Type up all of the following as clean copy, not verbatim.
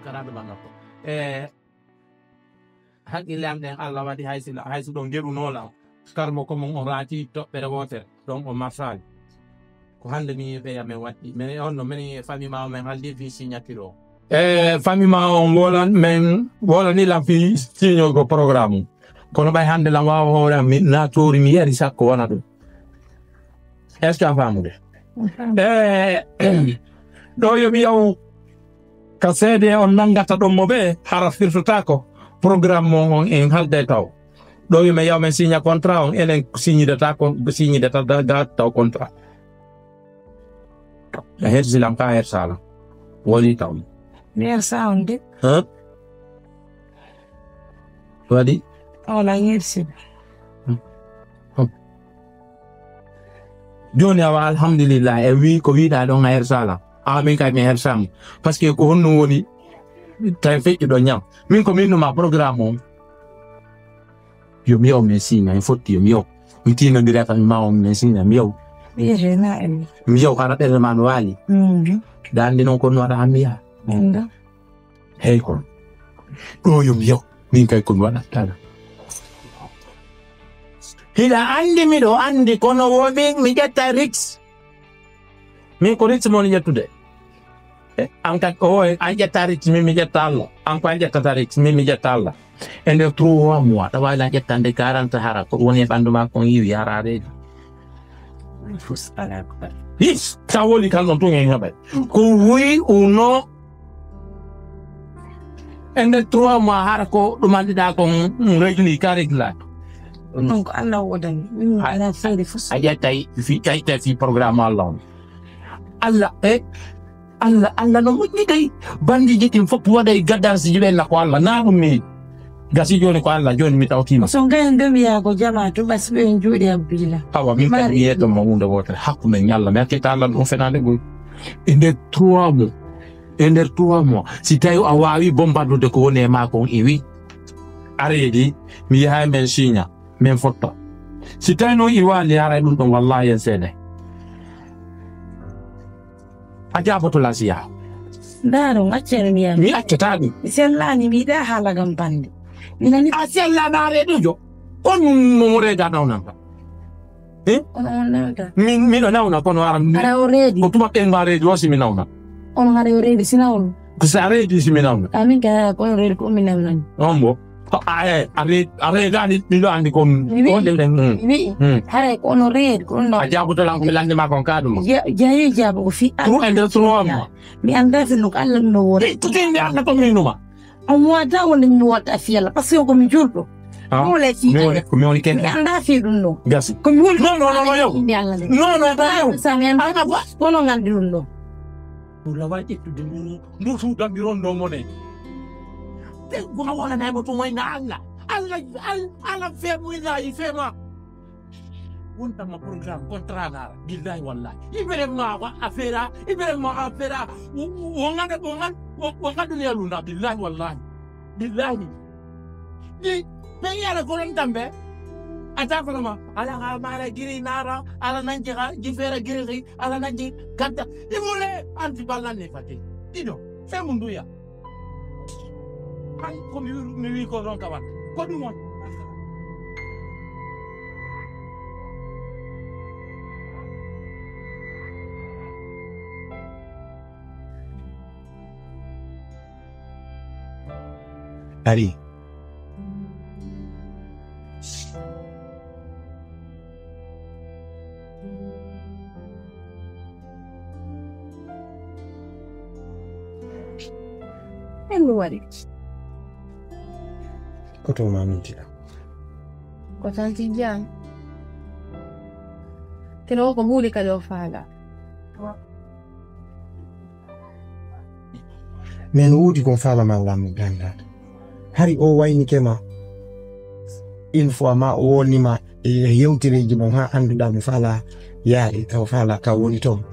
karado bangapo hakilam den Allah wadi haysi don geru nola karmo ko mon orati to bere wote don o masal ko hande mi be ya men wadi men onno men fami ma men haldi fi signatiro fami ma on wolan ni la fi signo go programme kono bay hande la wa hore mi na tori mi yeri sakko wana do est-ce que famude do yo mi yaw kasede on nangata do mo be hara firtutako programme on en halde taw do yo mi yaw men signa contrat on enen signi data da taw contrat la herzi lam ka her sala woni taw mer sound wadi la herzi joni awa alhamdulillah e wi ko wi da don her sala amin kay mi her sam parce que ko honno woni tay feƴƴi do nyam min ko min no ma programme on yo mi o mesina en fotti yo mi o mi tino direta mi ma on mesina mi o mi yo kana de man wali dan non ko no ada amia hey ko do yo mi yo min kay ko wala tala hila andi mi do andi kono wobi mi jetta rix mi ko rix mon jettude anka o an jetta rix mi jetta Allah an ko jetta rix mi jetta Allah ende 3 mois da wala jettande 40 hara ko woni banduma ko yiwi harade yes tawoli kan non to ngi ngabe ko wi uno ende 3 mois hara ko dumandi da ko regli karigla donc Allah wadan ana fayde fus ayatay fi programme Allah Allah no mujji kay bandi jitim fop waday gaddar si jiben la ko Allah na mi gasi joni ko Allah joni mi tawtima so ngay ndemi ya ko jamaatu bas be njudi abila awa mi kan yeto mo wonde wotere hakkude nyalla me ke Allah on fenande go inde 3 mois si tayo awawi bombardude ko woni ma ko iwi aredi mi ha men signa men fotta si tawi no iwali ara dum don wallahi sene ajabato lasiya daro ngacere mi accata dum sellani mi da halagam bande minani asella dare dojo on mo reda nawna mi do nawna kono ara already ko tuma ken mare do si mi nawna on already sinawno ko sare di si mi nawna amin ka ko already ko mi nawna ombo are gani mi do andi kon hare ko no red ko no ajabato lan ko lande ma kon kadum jaye jabo fi ko ende mi anda fi no Allah no wore to tende Allah ko mi numa amwa da wala ni wata fiala parce que ko mi juldo mo le fi ko mi woni ken mi anda fi dum no gas ko mi woni no yo no ba yo sa mi anda ko no ngandi dum no la waji to de no su da biron do mo ne te ko wala na mo to moy na Allah fe mo ina ifema wonta ma programme contrat na billahi wallahi ibrahima wa afera wonga dunia lunda billahi wallahi billahi di peyara ko ron tambe ata ko ma ala ga mara giri nara ala nanji ga gifera giri ala nanji kanta imule anti balane fati dido fe mundu ya an ko mi wi ko ron kawan ko dum mon Ari Eluari koto mamitira ko tanti jan kino ko muli ka do fala men wudi kon fala ma lam ganda hari o wayni kema une fois ma woni ma yewtireji mon ha anduda mi fala yaari taw fala ka woni ton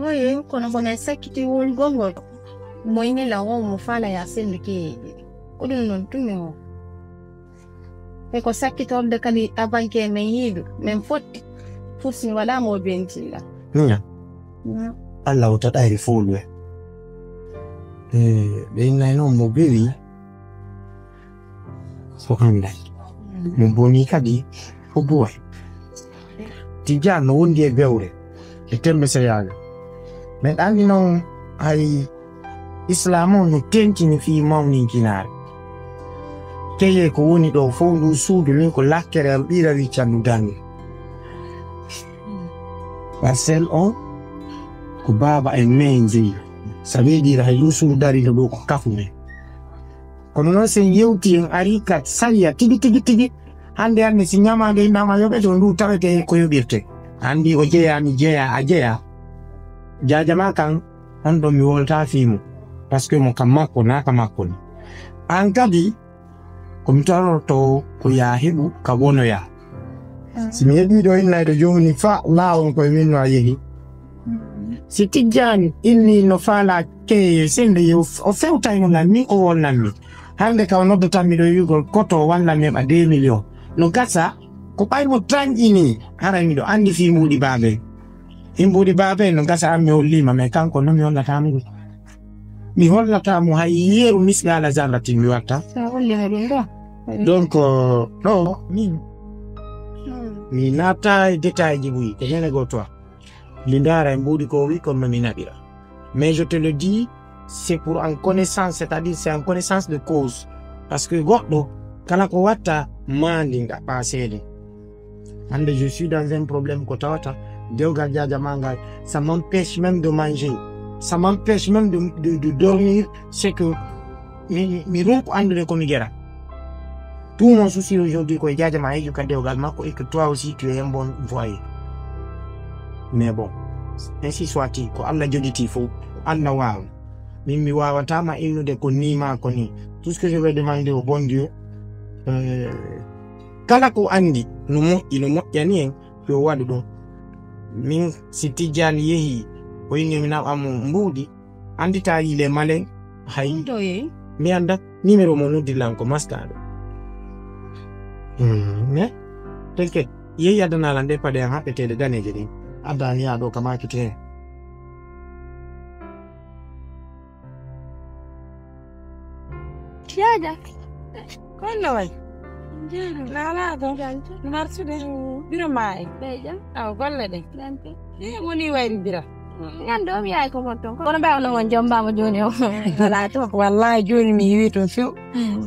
oye kono bona sakiti wol gongol moyne la wo mo fala ya sendu ke ko dum non tume o e ko sakito de kali abanke men yidu men fotti fusi wala mo bentila nya Allah utadai folwe ɓe innayno mo bewi ko andal mo boni kadi ko boy Tidiane no wondi e bewre e tembe seyaga men andi noon hay islam on no tenkini fi mawninkinare keye ko woni ɗo fof ndu suudu min ko lakkere am ɓirawi candu dangi parcelle on ko baba en men jeeyi sabi ɗira hay ɗum suudu dariɗo ɗo ko kafu men kono noon sen yewti en ari kat sariya tigi hande si ñamade yimɓama yoɓe to ndu tawete ko yoɓirte andi o jeeyami jeeya a jeeya jajama kan on ɗo mi wolta fimu parce que mo kam makko naka makko ni an kadi komi toroto ko ya heɓu ka wonoya si mi heɓi ɗo innayɗo jomum fa lawol koye min no a yeehi si Tidiane inni no faala keye sende o fewtayno lan ni o wolnanmi hande ka o noddatanmi ɗo wigol koto walla mi heɓa 2 millions no gasa ko ɓaymo tranƴini harami ɗo andi fi mbuɗi baabe himɓuɗi baabe no gasa an mi hollima mais kanko no mi hollatamo ɗum mi hollatamo hay yeeru misgala zarratin mi watta donc ɗo min mi natta e détail ji ɓuyi e ñande go toa mi ndara e mbuɗi ko wi comme no mi naɓira mais je te le dis c'est pour en connaissance c'est-à-dire c'est en connaissance de cause parce que goɗɗo kala ko watta mandi gaɓɓa seede hande je suis dans un problème ko tawata dewgal jajama ngal ça m'empêche même de manger ça m'empêche même de dormir c'est que mi ronko andude komi guera tout mon souci aujourd'hui koye jajama heeƴu ka dewgal makko et que toi aussi tu es un bon foyer mais bon ainsi soit-il ko Allah joɗiti fof Allah wawa min mi wawatama innude ko nima ko ni tout ce que je vais demander au bon Dieu kala ko andi no moƴƴani en yo waɗu ɗum min si Tidiane yeehi o inni mi naw amo mbuuɗi andita yile malen hay mi anda numéro mo noddirlan ko mastaɗo mais t'inquiète yeehi addanala nde paɗe an haɓɓetede daneje ɗin addani yaɗo ka makite Tiada. Kono way. Nala do. Marsude. Biro mai. Beja. Aw golle de. Woni wayri bira. Ngando mi ay ko monton. Kono ba on won jomba mo joni o. Wala to wallahi joni mi wi to few.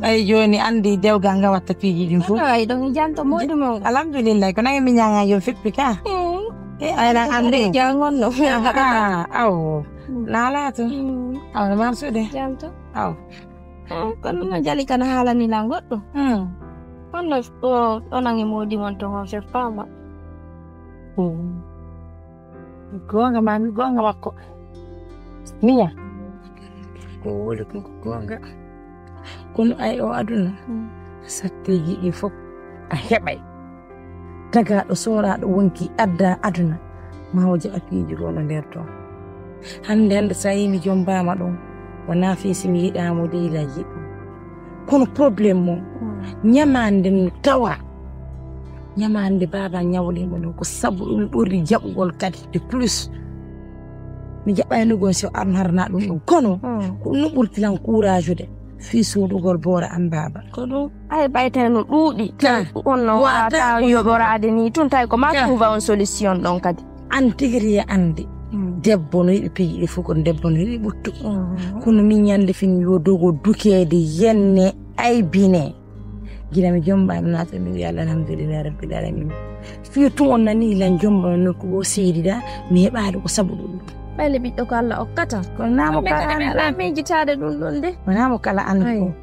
Ay joni andi dewga nga watta piiji din fu. Ay do mi janto modu mo. Alhamdulillah ko nangi mi nyanga yo fippi ka. Ay la andi jangon no. Aw. Nala to. Aw marsude. Janto. Aw. Kono no jali kana hala ni la goɗɗo kono o nangi modi mon to on se fama gonga mami gonga makko miya ko wole ko gonga kono ay o aduna satteji ɗi fof a heɓay tagaɗo soraɗo wonki adda aduna ma o jaɓa piiji gono nder toon hande sa yimi jombama ɗon wona feesi mi yiɗamo deyla yiɗo kono probléme mo ñamande no tawa ñamande baba ñawlimo no ko sabu ɗum ɓurdi jaɓugol kadi de plus mi jaɓaynugon so arno harna ɗum ɗum kono ko ɗum no ɓurtilan courage de fi sodugol boora an baba ko ɗum ay ɓaytane no ɗuuɗi on no wata yoɓorade ni tun tawi ko ma trouva on solution ɗon kadi an tigiriya ande debbo no yiɗi piiji ɗi fof ko debbo no yiɗi ɓuttu kono min ñande fin yo dogo dukede yenne aybine gila mi jomba mi naata mi wi Allah alhamdulillah rabbil alamin fi tun on nani lan jomba no ko seedida mi heɓaade ko sabu ɗum ɓayle ɓiɗɗo ko Allah okkata kono namo kala an miijitade ɗum ɗon de wonamo kala an ko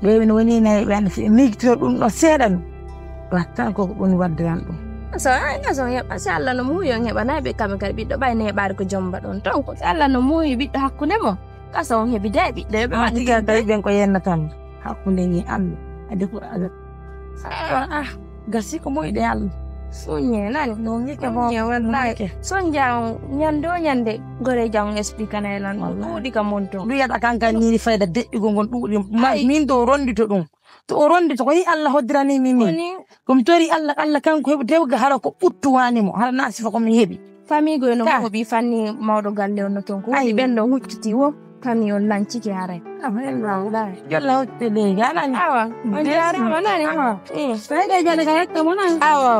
ɓeɓe no woni nayi ɓe anda fi miijitoro ɗum ɗo seeɗa ɗum wattan koko ɓoni waddiran ɗum so heɓa si Allah no muuyi on heɓanayi ɓe kamɓe kadi ɓiɗɗo ɓayno heɓaade ko jomba ɗon ton ko si Allah no muuyi ɓiɗɗo hakkunde mo kasa on heɓi de ɓiɗɗo yoɓe tiga tawi ɓen ko yennatan hakkunde ni Allah ade ko gasi ko moƴƴi Allah suñe nani no ngike mo wallahi son jang ñande o ñande gore jang explique na lan ɗuuɗi ka monto ɗum yiyata kanka ni fayda deƴƴugol ngol ɗuuɗi min to rondito ɗum to o rondito ko yi Allah hoddirani min komi tori Allah kanko heɓi dewga hara ko ɓuttuwani mo hara na sifa komi heɓi famille goy no mo bi fanni mawɗo galle on no ton ko woni ɓen ɗo hucciti wo kami on lanci jare. Amen wala. Jalla hotte de gana ni. Awa. Jara mana ni awa. Sai da jalla ka to mana. Awa.